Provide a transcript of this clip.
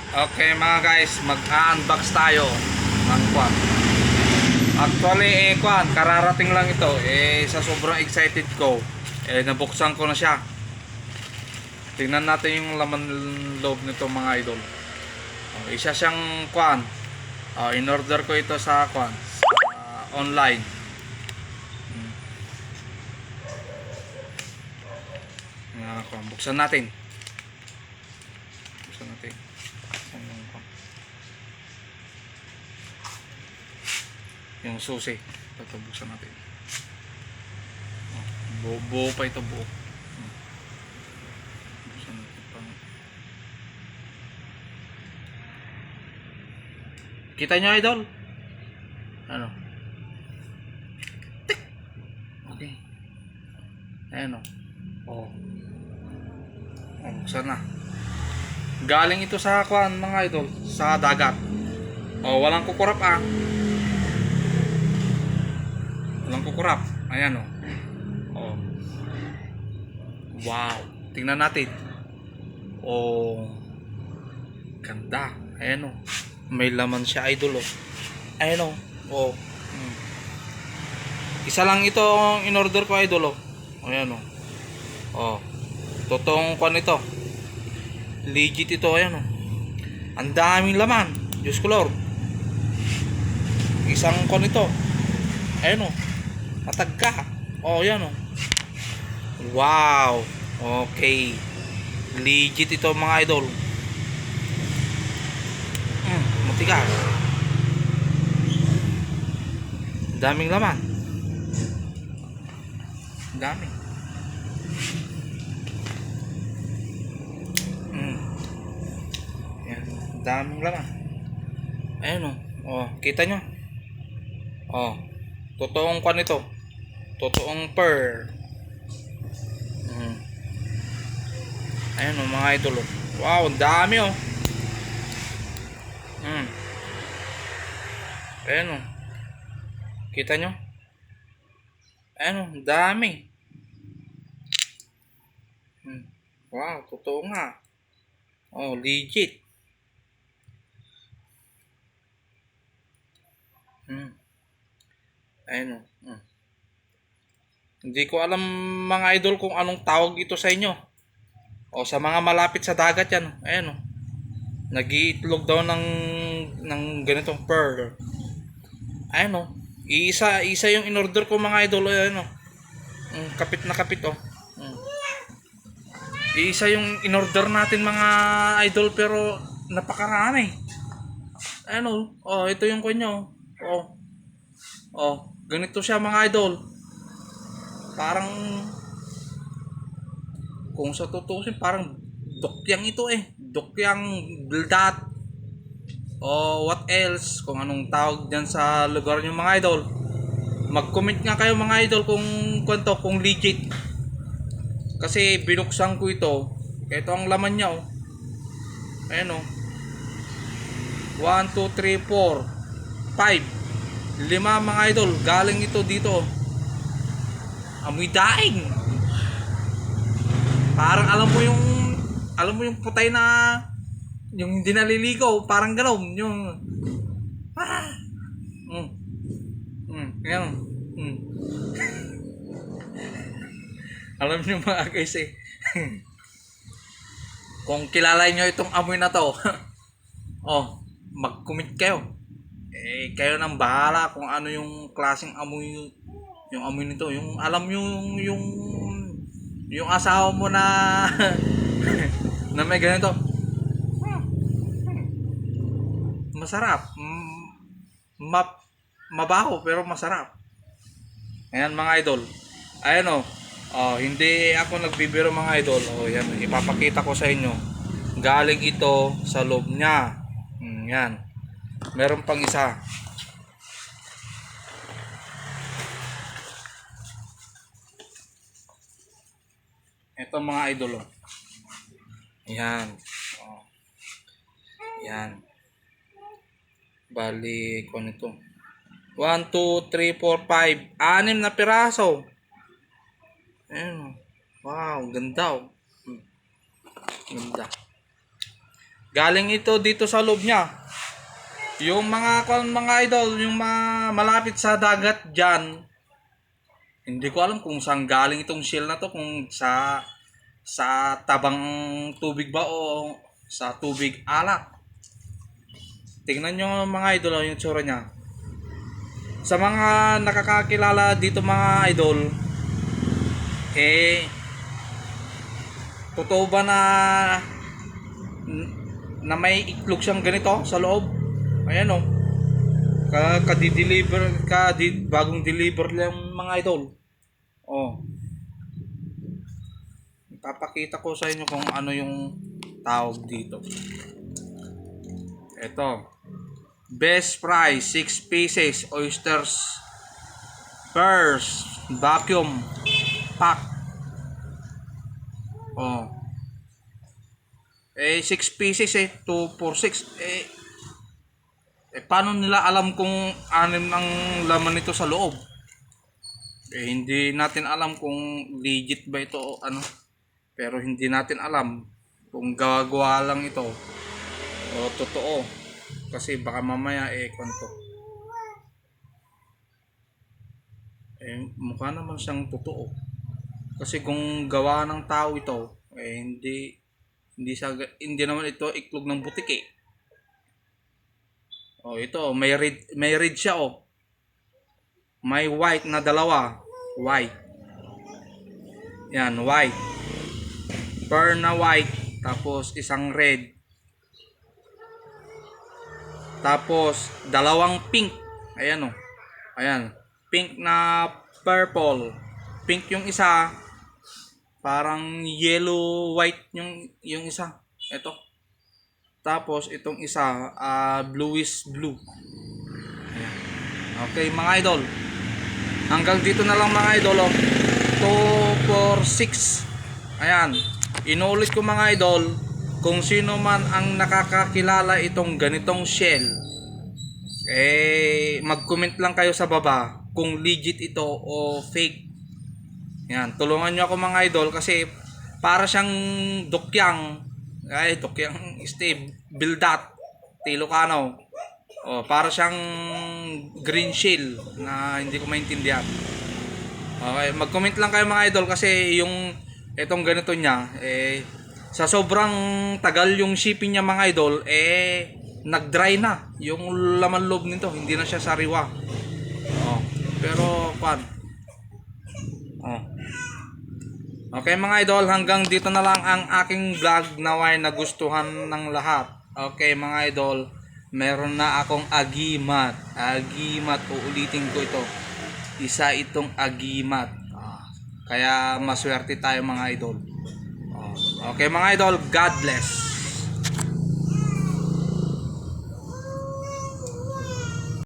Okay mga guys, mag-unbox tayo ng kwan. Actually, kwan, kararating lang ito. Sa sobrang excited ko, nabuksan ko na siya. Tingnan natin yung laman loob nito mga idol. Isa siyang kwan. In-order ko ito sa kwan, sa online. Kwan, buksan natin. Buksan natin. Yung susi, ito buksan natin. Buo pa ito, buo. Buksan natin pang. Kita nyo idol? Ano? Okay. Ayan o. Oh. Buksan na. Galing ito sa kwan mga idol, sa dagat. Walang kukurap ah. Walang kukurap. Ayan o. Wow. Tingnan natin. Ganda. Ayan o. May laman siya idol o. Ayan o. Isa lang ito ang in-order ko idol o. Ayan o. Totoong kwan ito. Legit ito. Ayan o. Ang daming laman. Diyos ko Lord. Isang kwan ito. Ayan o. Matagka. Ayan o. Wow. Okay. Legit ito mga idol. Matigas. Daming laman. Dami. Yan. Daming laman. Ayan o. Kita nyo. Totoong kwan ito. Totoong pearl. Ayan o mga idol. Wow, ang dami o. Ayan o. Kita nyo? Ayan o, ang dami. Wow, totoo nga. Legit. Ayan o. Hindi ko alam mga idol kung anong tawag ito sa inyo. Sa mga malapit sa dagat yan. Ayan o. Nag-iitlog daw ng ganitong pearl. Ayan o. Isa yung in-order ko mga idol. Ayan o. Kapit na kapit o. Isa yung in-order natin mga idol pero napakarami. Ayan o. Ito yung kanya o. Ganito siya mga idol. Parang kung sa tutusin parang dokyang ito dokyang bildat what else kung anong tawag dyan sa lugar nyo mga idol. Mag-comment nga kayo mga idol kung legit, kasi binuksan ko ito ang laman nya ayan 1, 2, 3, 4, 5, 5 mga idol. Galing ito dito. Amoy daing. Parang alam mo yung putay na yung hindi naliligaw, parang gano'n yung yan. Alam niyo mga guys kung kilala niyo itong amoy na to mag-comment kayo. Kayo nang bahala kung ano yung klaseng amoy, yung amoy nito, yung alam niyo yung asawa mo na na may ganito. Masarap. Mabaho pero masarap. Ayan mga idol. Ayan hindi ako nagbibiro mga idol. Yan, ipapakita ko sa inyo. Galing ito sa loob niya. Yan. Meron pang isa. Ito mga idol. Yan. Yan. Bali, kung ito. 1, 2, 3, 4, 5. 6 na piraso. Ayan. Wow, ganda Ganda. Galing ito dito sa loob niya. Yung mga idol, yung malapit sa dagat diyan, hindi ko alam kung saan galing itong shell na to, kung sa tabang tubig ba o sa tubig alak. Tingnan nyo mga idol yung tsura niya. Sa mga nakakakilala dito mga idol, totoo ba na may iklog siyang ganito sa loob? Ayan o. Bagong deliver lang mga idol. Oh. Papakita ko sa inyo kung ano yung tawag dito. Ito. Best price 6 pieces oysters first vacuum pack. Oh. 6 pieces 2 for 6 paano nila alam kung anim ang laman nito sa loob? Hindi natin alam kung legit ba ito o ano. Pero hindi natin alam kung gawa lang ito o totoo. Kasi baka mamaya kwento. Mukha naman siyang totoo. Kasi kung gawa ng tao ito, hindi naman ito iklog ng butik eh. Oh, ito may red siya oh. May white na dalawa. White. Yan, white. Pearl na white. Tapos isang red. Tapos dalawang pink. Ayan oh. Ayan. Pink na purple. Pink yung isa. Parang yellow white yung isa. Ito. Tapos itong isa bluish blue. Ayan. Okay mga idol. Hanggang dito na lang mga idol oh. 2 for 6. Ayan. Inulit ko mga idol, kung sino man ang nakakakilala itong ganitong shell, mag-comment lang kayo sa baba kung legit ito o fake. Yan, tulungan nyo ako mga idol kasi para siyang Dokyang Steve Bildat Tilocano. Para siyang green shell na hindi ko maintindihan. Okay, mag-comment lang kayo mga idol kasi itong ganito niya sa sobrang tagal yung shipping niya mga idol nag-dry na yung laman loob nito, hindi na siya sariwa. Pero okay mga idol, hanggang dito na lang ang aking vlog, naway nagustuhan ng lahat. Okay mga idol, meron na akong agimat, uulitin ko ito, isa itong agimat, kaya maswerte tayo mga idol. Okay mga idol, God bless.